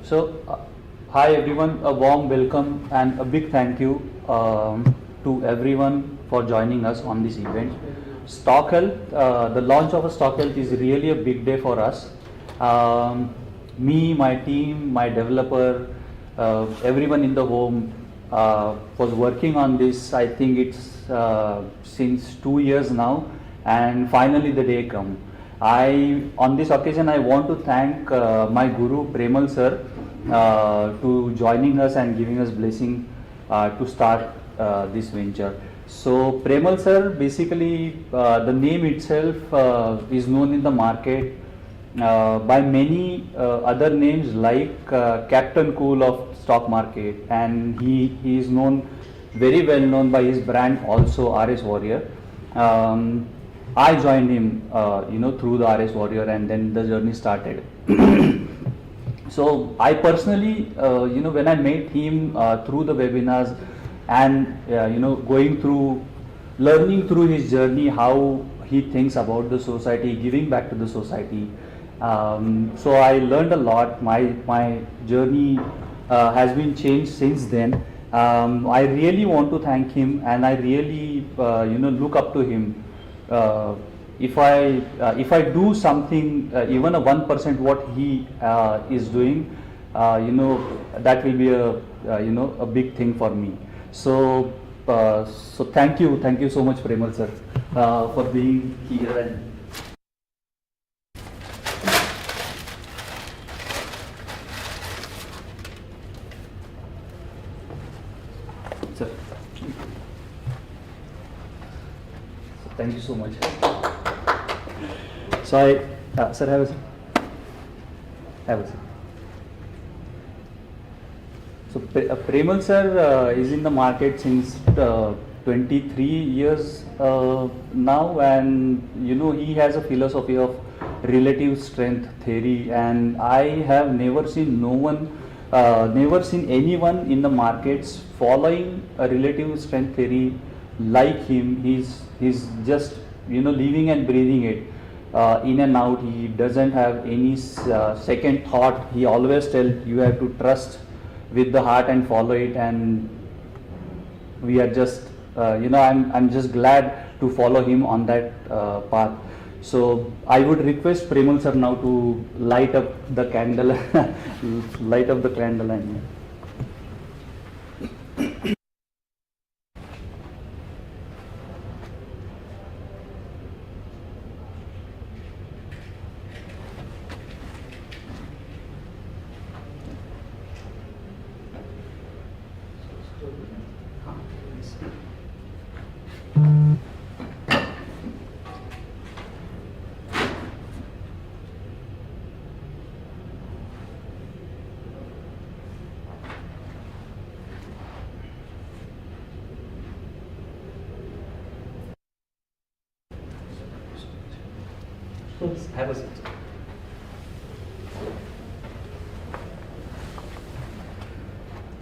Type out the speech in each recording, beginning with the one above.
So, hi everyone, a warm welcome and a big thank you to everyone for joining us on this event. Stock Health, the launch of a Stock Health is really a big day for us. Me, my team, my developer, everyone in the home was working on this. I think it's since 2 years now, and finally the day come. On this occasion, I want to thank my guru Premal sir to joining us and giving us blessing to start this venture. So Premal sir, basically the name itself is known in the market by many other names like Captain Cool of stock market, and he is known, very well known by his brand also, RS Warrior. I joined him, through the RS Warrior, and then the journey started. So I personally, when I met him through the webinars and going through, learning through his journey, how he thinks about the society, giving back to the society. So I learned a lot. My journey has been changed since then. I really want to thank him, and I really look up to him. If I do something, even a 1% what he is doing, that will be a big thing for me. So thank you so much, Premal sir, for being here. And sir, thank you so much. So sir, have a seat. So Premal sir is in the market since 23 years now, and he has a philosophy of relative strength theory, and I have never seen anyone in the markets following a relative strength theory like him. He's just living and breathing it. In and out, he doesn't have any second thought. He always tells you have to trust with the heart and follow it, and we are just I'm just glad to follow him on that path. So I would request Premal sir now to light up the candle and have a seat.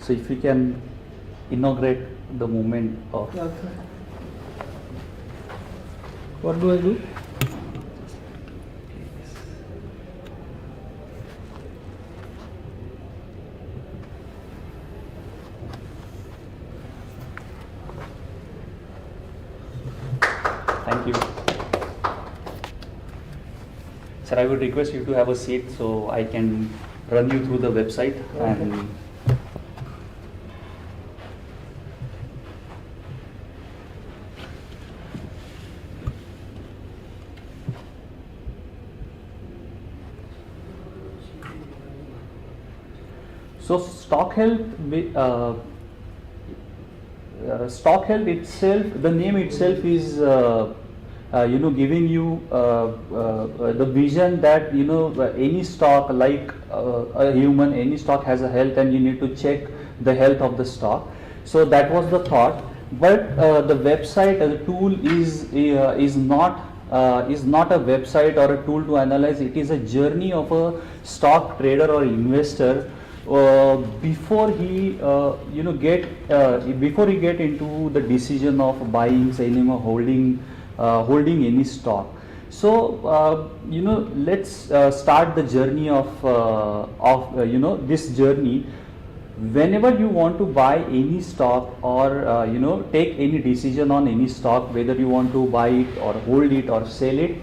So if we can inaugurate the movement of. What do I do? Thank you. Sir, I would request you to have a seat so I can run you through the website. And so Stock Health itself, the name itself is giving you the vision that any stock, like a human, any stock has a health, and you need to check the health of the stock. So that was the thought. But the website as a tool is not a website or a tool to analyze. It is a journey of a stock trader or investor before he get into the decision of buying, selling, or holding any stock. So let's start the journey of this journey. Whenever you want to buy any stock or take any decision on any stock, whether you want to buy it or hold it or sell it,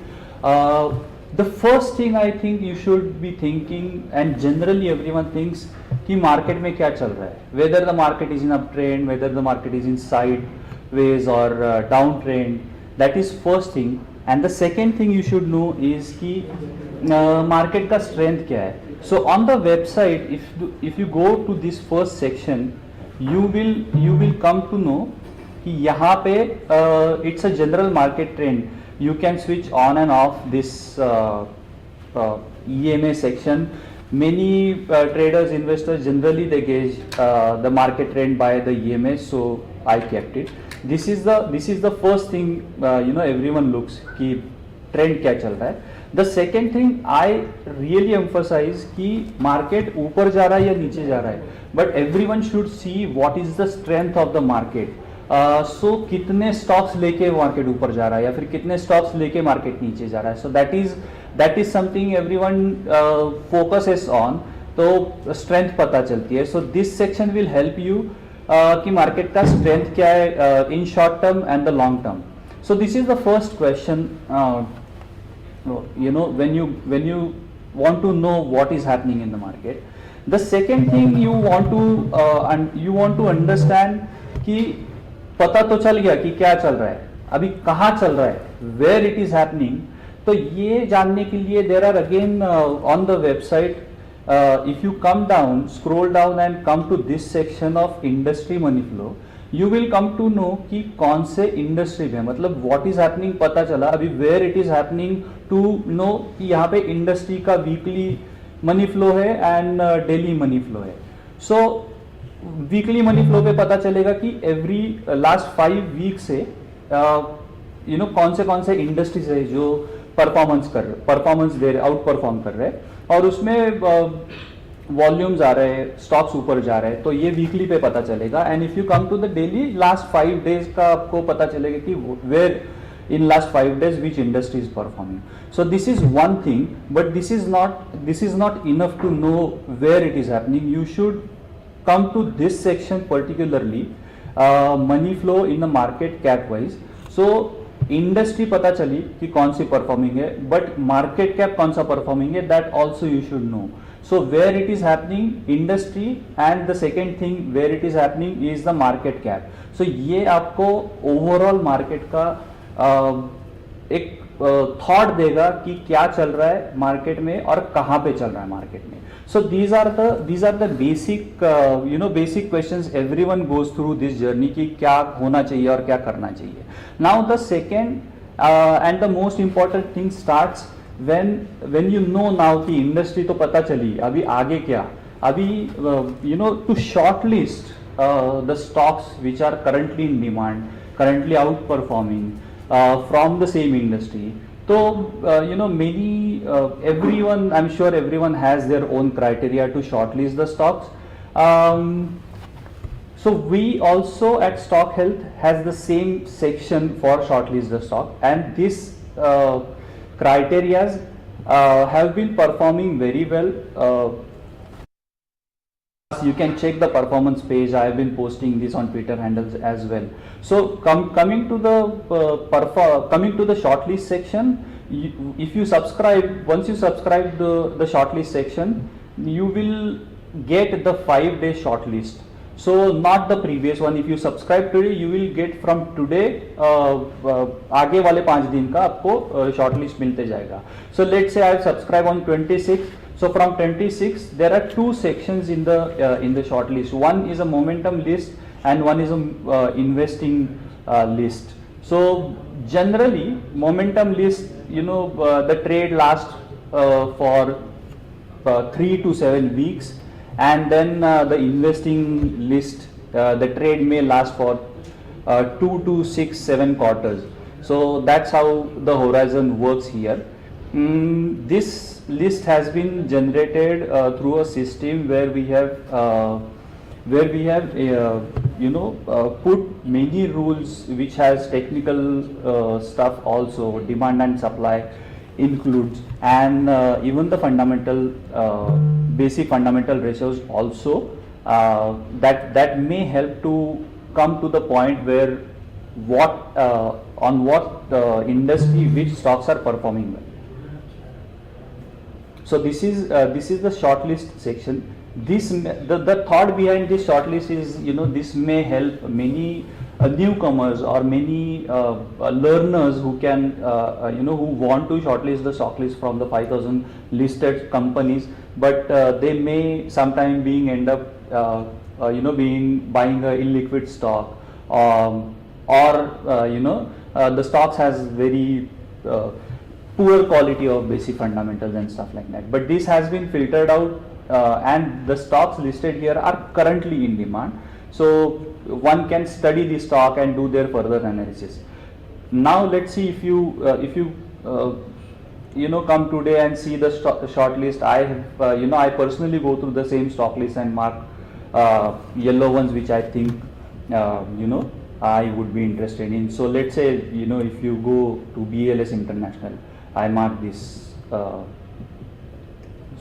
the first thing I think you should be thinking, and generally everyone thinks, कि market में क्या चल रहा है, whether the market is in uptrend, whether the market is in sideways or downtrend. That is first thing. And the second thing you should know is कि market का strength क्या है. So on the website, if you go to this first section, you will come to know कि यहाँ पे it's a general market trend. You can switch on and off this EMA section. Many traders, investors, generally they gauge the market trend by the EMA. So I kept it. This is the first thing everyone looks कि trend क्या चल रहा है. The second thing I really emphasize कि market ऊपर जा रहा है या नीचे जा रहा है, but everyone should see what is the strength of the market. So कितने stocks लेके market ऊपर जा रहा है या फिर कितने stocks लेके market नीचे जा रहा है. So that is something everyone focuses on. तो strength पता चलती है. So this section will help you कि market का strength क्या है in short term and the long term. So this is the first question. When you want to know what is happening in the market, the second thing you want to understand कि पता तो चल गया कि क्या चल रहा है, अभी कहाँ चल रहा है, where it is happening. तो ये जानने के लिए there are again on the website, if you come down, scroll down and come to this section of industry money flow, you will come to know कि कौन से इंडस्ट्री में, मतलब what is happening पता चला. अभी where it is happening to know कि यहाँ पे इंडस्ट्री का वीकली मनी फ्लो है एंड डेली मनी फ्लो है. सो वीकली मनी फ्लो पे पता चलेगा कि एवरी लास्ट 5 वीक से कौन से इंडस्ट्रीज है जो परफॉर्मेंस दे रहे, आउट परफॉर्म कर रहे हैं, और उसमें वॉल्यूम्स आ रहे हैं, स्टॉक्स ऊपर जा रहे हैं. तो ये वीकली पे पता चलेगा. And if you come to the daily, last 5 days का आपको पता चलेगा कि where in last 5 days which industry is performing. So this is one thing, but this is not enough to know where it is happening. You should come to this section particularly, money flow in the market cap wise. So industry पता चली कि कौन सी performing है, but market cap कौन सा performing है, that also you should know. So where it is happening, industry, and the second thing where it is happening is the market cap. So ये आपको overall market का एक thought देगा कि क्या चल रहा है मार्केट में और कहाँ पे चल रहा है मार्केट में. So these are the basic basic questions everyone goes through this journey कि क्या होना चाहिए और क्या करना चाहिए. Now the second and the most important thing starts when you know now कि इंडस्ट्री तो पता चली, अभी आगे क्या, अभी to shortlist the stocks which are currently in demand, currently outperforming from the same industry. So everyone, I'm sure everyone has their own criteria to shortlist the stocks. So we also at Stock Health has the same section for shortlist the stock, and this criterias have been performing very well. You can check the performance page. I have been posting this on Twitter handles as well. So coming to the shortlist section, if you subscribe, once you subscribe the shortlist section, you will get the 5-day shortlist. So not the previous one. If you subscribe today, you will get from today आगे वाले 5 दिन का आपको shortlist मिलते जाएगा. So let's say I have subscribed on 26. So from 26, there are 2 sections in the shortlist. One is a momentum list and one is a investing list. So generally, momentum list, the trade lasts for 3 to 7 weeks, and then the investing list, the trade may last for 2 to 6, 7 quarters. So that's how the horizon works here. This list has been generated through a system where we have put many rules which has technical stuff also, demand and supply includes, and even the fundamental basic fundamental ratios also, that may help to come to the point where what on what industry which stocks are performing well. So this is the shortlist section. The thought behind this shortlist is, this may help many newcomers or many learners who can who want to shortlist the shortlist from the 5,000 listed companies, but they may sometime end up buying a illiquid stock, or the stocks has very poor quality of basic fundamentals and stuff like that. But this has been filtered out, and the stocks listed here are currently in demand. So one can study the stock and do their further analysis. Now let's see if you come today and see the short list. I have I personally go through the same stock list and mark yellow ones which I think I would be interested in. So let's say if you go to BLS International, I mark this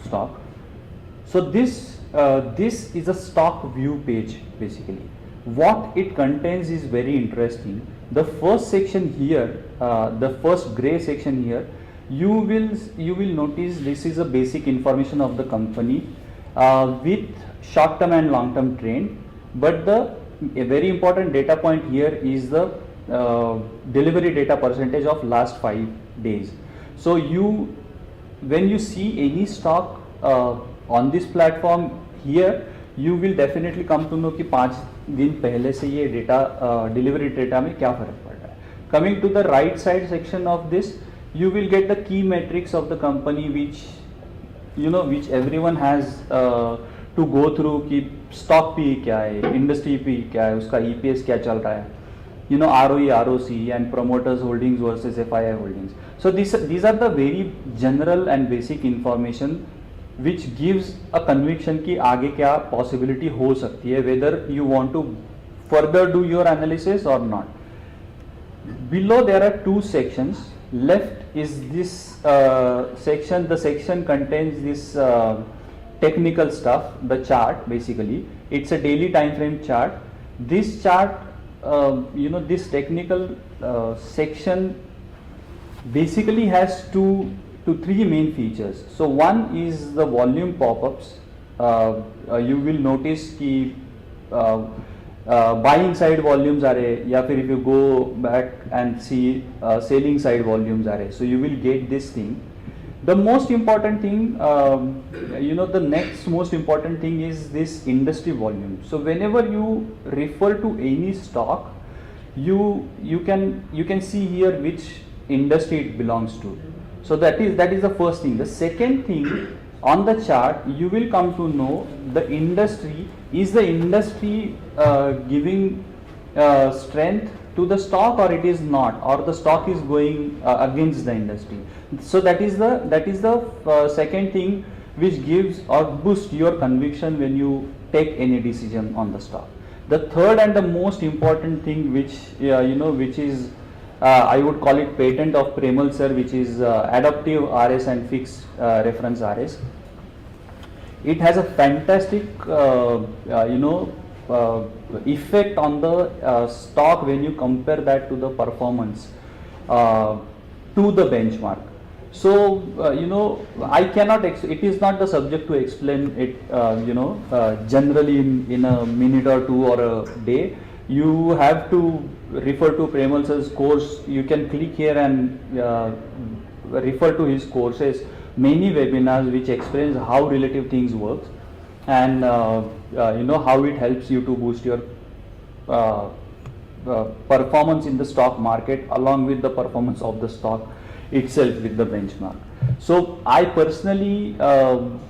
stock. So this is a stock view page basically. What it contains is very interesting. The first section here, the first gray section here, you will notice this is a basic information of the company with short term and long term trend. But a very important data point here is the delivery data percentage of last 5 days. So when you see any stock on this platform here, you will definitely come to know कि 5 दिन पहले से ये data delivery data में क्या फर्क पड़ रहा है. Coming to the right side section of this, you will get the key metrics of the company which everyone has to go through कि stock P क्या है, industry P क्या है, उसका EPS क्या चल रहा है, ROE, ROC and promoters holdings versus FII holdings. So these are the very general and basic information which gives a conviction कि आगे क्या possibility हो सकती है, whether you want to further do your analysis or not. Below there are 2 sections. Left is this section. The section contains this technical stuff, the chart basically. It's a daily time frame chart. This chart, this technical section basically has 2 to 3 main features. So one is the volume pop-ups. You will notice कि buying side volumes are या फिर if you go back and see selling side volumes are. So you will get this thing. The most important thing, the next most important thing is this industry volume. So whenever you refer to any stock, you can see here which industry it belongs to. So that is the first thing. The second thing, on the chart you will come to know the industry. Is the industry giving strength to the stock, or it is not, or the stock is going against the industry? So that is the second thing which gives or boosts your conviction when you take any decision on the stock. The third and the most important thing which is I would call it patent of Premal sir, which is adaptive RS and fixed reference RS. It has a fantastic effect on the stock when you compare that to the performance to the benchmark. So I cannot it is not the subject to explain it generally in a minute or 2 or a day. You have to refer to Premal sir's course. You can click here and refer to his courses, many webinars which explains how relative things works, and how it helps you to boost your performance in the stock market along with the performance of the stock itself with the benchmark. So I personally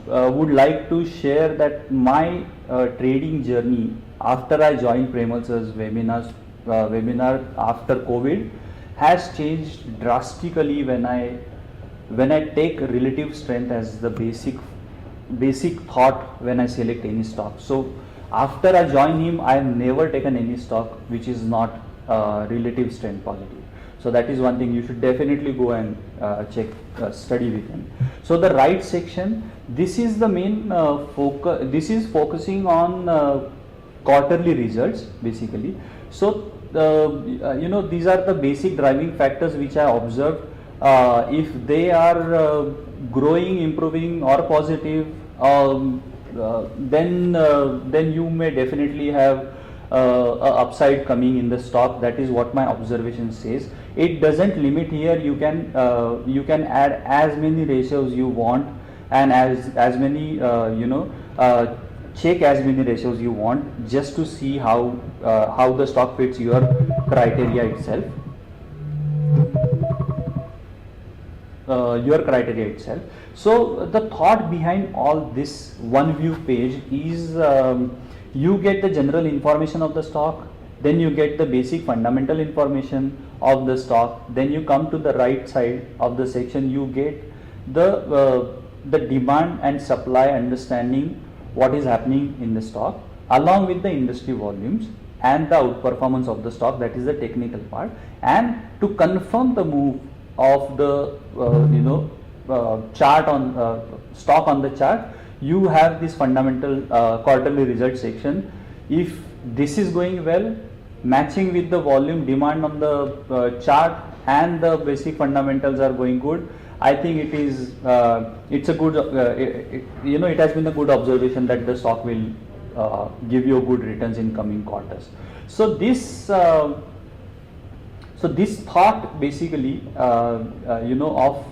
would like to share that my trading journey after I joined Premal sir's webinar after COVID has changed drastically when I take relative strength as the basic thought when I select any stock. So After I join him, I have never taken any stock which is not relative strength positive. So that is one thing you should definitely go and check, study with him. So the right section, this is the main focus. This is focusing on quarterly results basically. So these are the basic driving factors which I observed. If they are growing, improving, or positive, then you may definitely have a upside coming in the stock. That is what my observation says. It doesn't limit here. You can add as many ratios you want, and as many check as many ratios you want, just to see how the stock fits your criteria itself. So the thought behind all this one view page is, you get the general information of the stock, then you get the basic fundamental information of the stock, then you come to the right side of the section, you get the demand and supply understanding, what is happening in the stock, along with the industry volumes and the outperformance of the stock. That is the technical part. And to confirm the move of the chart on stock on the chart, you have this fundamental quarterly result section. If this is going well, matching with the volume demand on the chart and the basic fundamentals are going good, I think it is it's a good it has been a good observation that the stock will give you good returns in coming quarters. So this thought basically of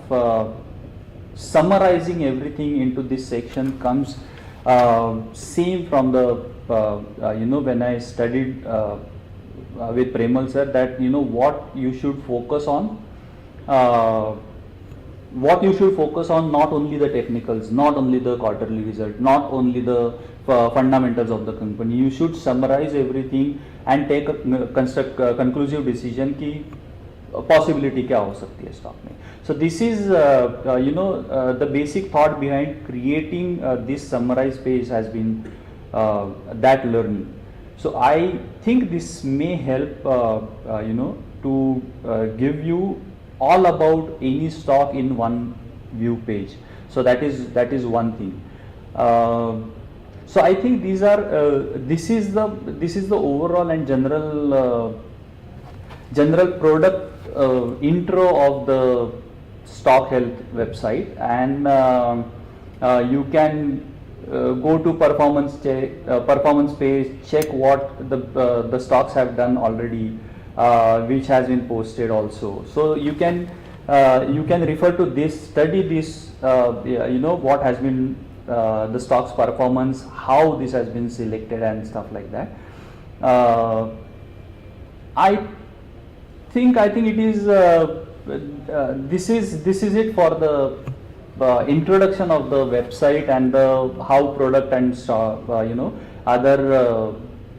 summarizing everything into this section comes same from the when I studied with Premal sir, that what you should focus on. Not only the technicals, not only the quarterly result, not only the fundamentals of the company. You should summarize everything and take a conclusive decision कि possibility क्या हो सकती है stock में. So this is the basic thought behind creating this summarized page has been that learning. So I think this may help to give you all about any stock in one view page. So that is one thing. So I think these are this is the overall and general product intro of the Stock Health website, and you can go to performance page, check what the stocks have done already, which has been posted also. So you can refer to this, study this, what has been the stock's performance, how this has been selected and stuff like that. I think it is this is it for the introduction of the website and how product and other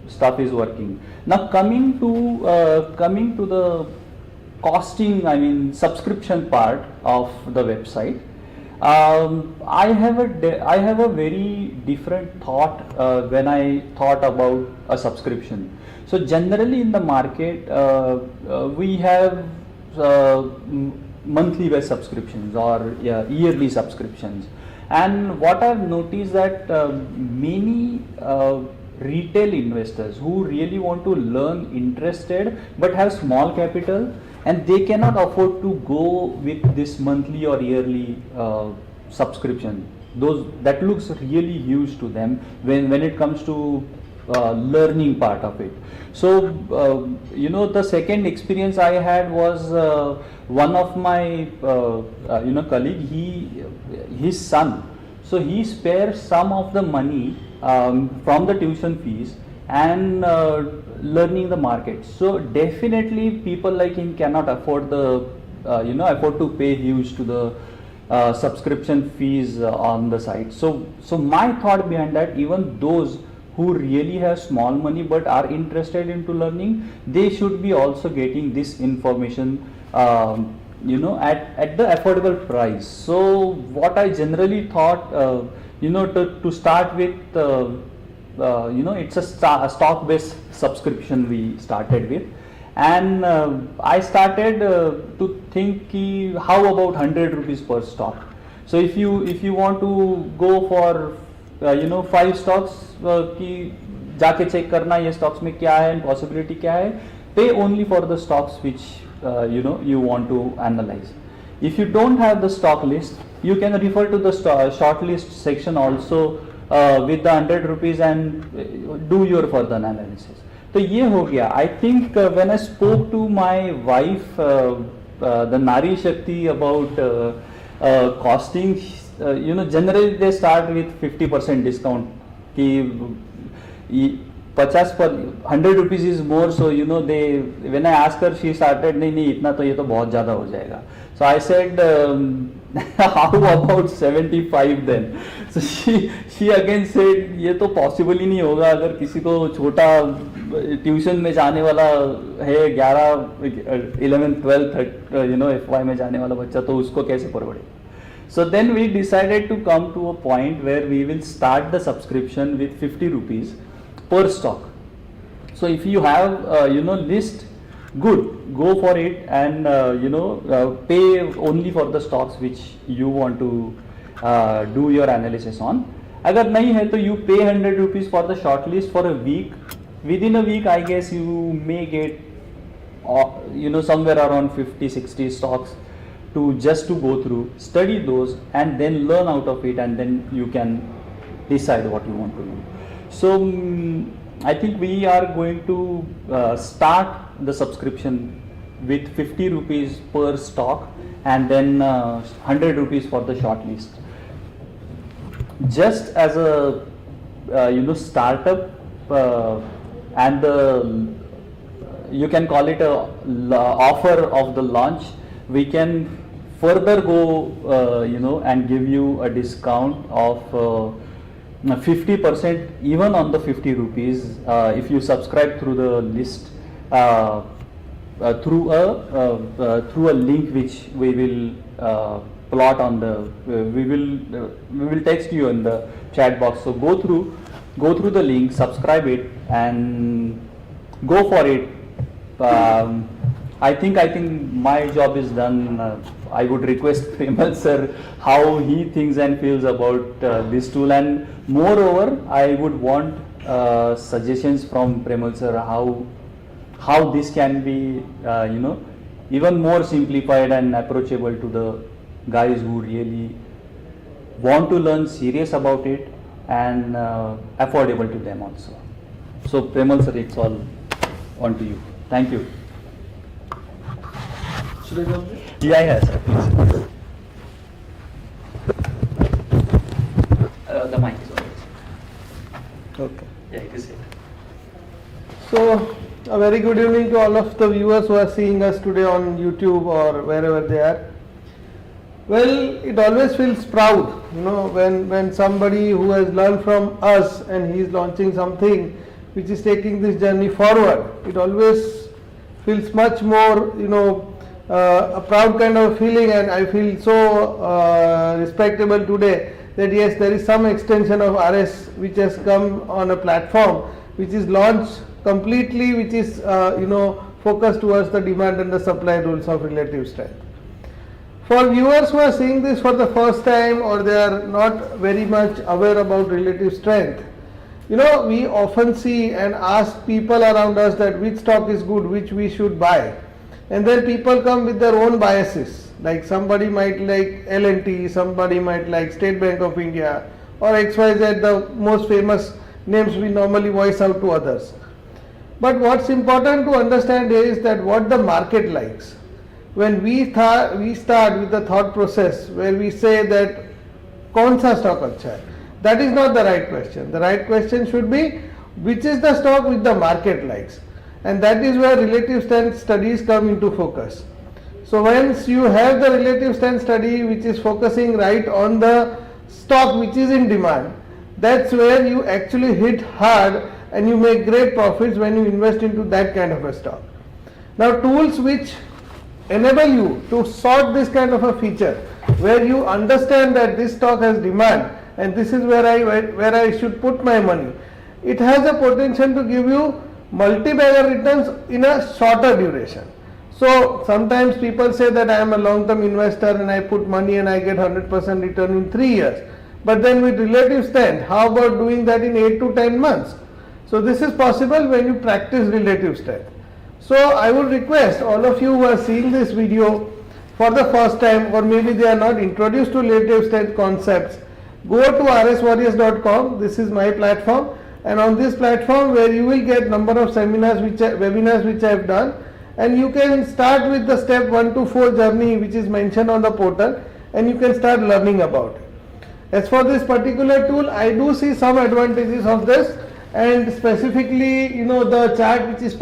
stuff is working. Now coming to the costing, I mean subscription part of the website. I have a very different thought when I thought about a subscription. So generally in the market, we have monthly based subscriptions or yearly subscriptions, and what I've noticed that many retail investors who really want to learn, interested but have small capital, and they cannot afford to go with this monthly or yearly subscription. That looks really huge to them when it comes to learning part of it. So the second experience I had was one of my colleague, his son, so he spares some of the money from the tuition fees and learning the market. So definitely people like him cannot afford afford to pay huge to the subscription fees on the site. So my thought behind that, even those who really have small money but are interested into learning, they should be also getting this information at the affordable price. So what I generally thought, to start with, it's a stock based subscription we started with. And I started to think ki, how about 100 rupees per stock. So if you want to go for 5 stocks कि जाके check करना ये stocks में क्या है and possibility क्या है, pay only for the stocks which you want to analyze. If you don't have the stock list, you can refer to the short list section also with the 100 rupees and do your further analysis. तो ये हो गया. I think when I spoke to my wife, the Nari Shakti, about costing, generally they start with 50% discount. कि 50 पर 100 rupees is more, so when I asked her, she started नहीं इतना तो ये तो बहुत ज़्यादा हो जाएगा. So I said, how about 75 then? So she again said ये तो possible ही नहीं होगा, अगर किसी को छोटा ट्यूशन में जाने वाला है 11, 12 FY में जाने वाला बच्चा, तो उसको कैसे परवड़े. So then we decided to come to a point where we will start the subscription with 50 rupees per stock. So if you have list, good, go for it, and pay only for the stocks which you want to do your analysis on. अगर नहीं है तो you pay 100 rupees for the short list for a week. Within a week, I guess you may get somewhere around 50-60 stocks to go through, study those, and then learn out of it, and then you can decide what you want to do. So I think we are going to start the subscription with 50 rupees per stock and then 100 rupees for the short list. Just as a startup, and you can call it a offer of the launch, we can further go and give you a discount of 50% even on the 50 rupees if you subscribe through the list through a link which we will plot on the we will text you in the chat box. So go through the link, subscribe it, and go for it. I think my job is done. I would request Premal sir how he thinks and feels about this tool, and moreover I would want suggestions from Premal sir how this can be even more simplified and approachable to the guys who really want to learn serious about it and affordable to them also. So Premal sir, it's all on to you. Thank you. Should I come there? Yeah, sir, please. The mic is on. Okay. Yeah, it is here. So, a very good evening to all of the viewers who are seeing us today on YouTube or wherever they are. Well, it always feels proud, when somebody who has learned from us and he is launching something which is taking this journey forward. It always feels much more, a proud kind of feeling, and I feel so respectable today that yes, there is some extension of RS which has come on a platform which is launched completely, which is focused towards the demand and the supply rules of relative strength. For viewers who are seeing this for the first time or they are not very much aware about relative strength, we often see and ask people around us that which stock is good, which we should buy. And then people come with their own biases, like somebody might like L&T, somebody might like State Bank of India or XYZ, the most famous names we normally voice out to others. But what's important to understand is that what the market likes. When we start with the thought process where we say that kaun sa stock acha hai, that is not the right question. The right question should be which is the stock which the market likes. And that is where relative strength studies come into focus. So once you have the relative strength study which is focusing right on the stock which is in demand, that's where you actually hit hard and you make great profits when you invest into that kind of a stock. Now tools which enable you to sort this kind of a feature where you understand that this stock has demand and this is where I should put my money, it has a potential to give you multi-bagger returns in a shorter duration. So sometimes people say that I am a long-term investor and I put money and I get 100% return in 3 years. But then with relative strength, how about doing that in 8 to 10 months? So this is possible when you practice relative strength. So I would request all of you who are seeing this video for the first time, or maybe they are not introduced to relative strength concepts, go to rswarriors.com. This is my platform, and on this platform where you will get number of webinars which I have done, and you can start with the step 1 to 4 journey which is mentioned on the portal, and you can start learning about it. As for this particular tool, I do see some advantages of this, and specifically, the chart which is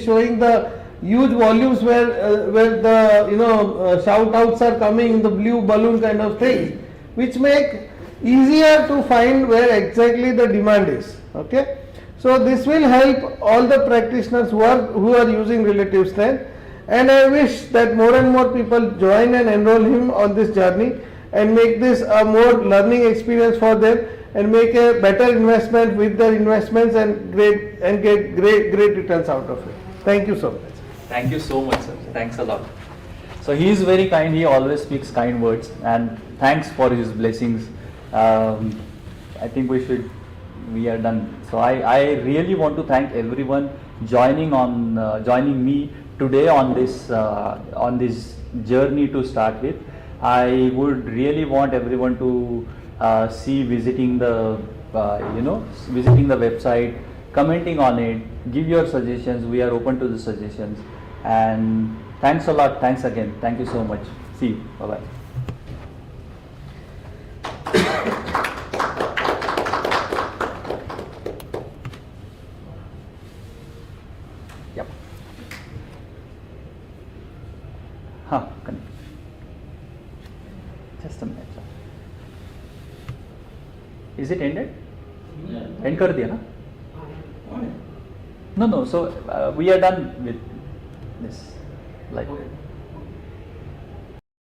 showing the huge volumes where the shout outs are coming in the blue balloon kind of thing, which make easier to find where exactly the demand is. Okay, so this will help all the practitioners who are using relative strength, and I wish that more and more people join and enroll him on this journey and make this a more learning experience for them, and make a better investment with their investments and get great returns out of it. Thank you so much. Thank you so much, sir. Thanks a lot. So he is very kind. He always speaks kind words, and thanks for his blessings. I think we are done. So I really want to thank everyone joining me today on this journey to start with. I would really want everyone to see visiting the website, commenting on it, give your suggestions. We are open to the suggestions, and thanks a lot. Thanks again. Thank you so much. See you. Bye bye. Yep. Connect. Just a minute. Is it ended? Yeah. End कर दिया ना? No. So we are done with this. Like.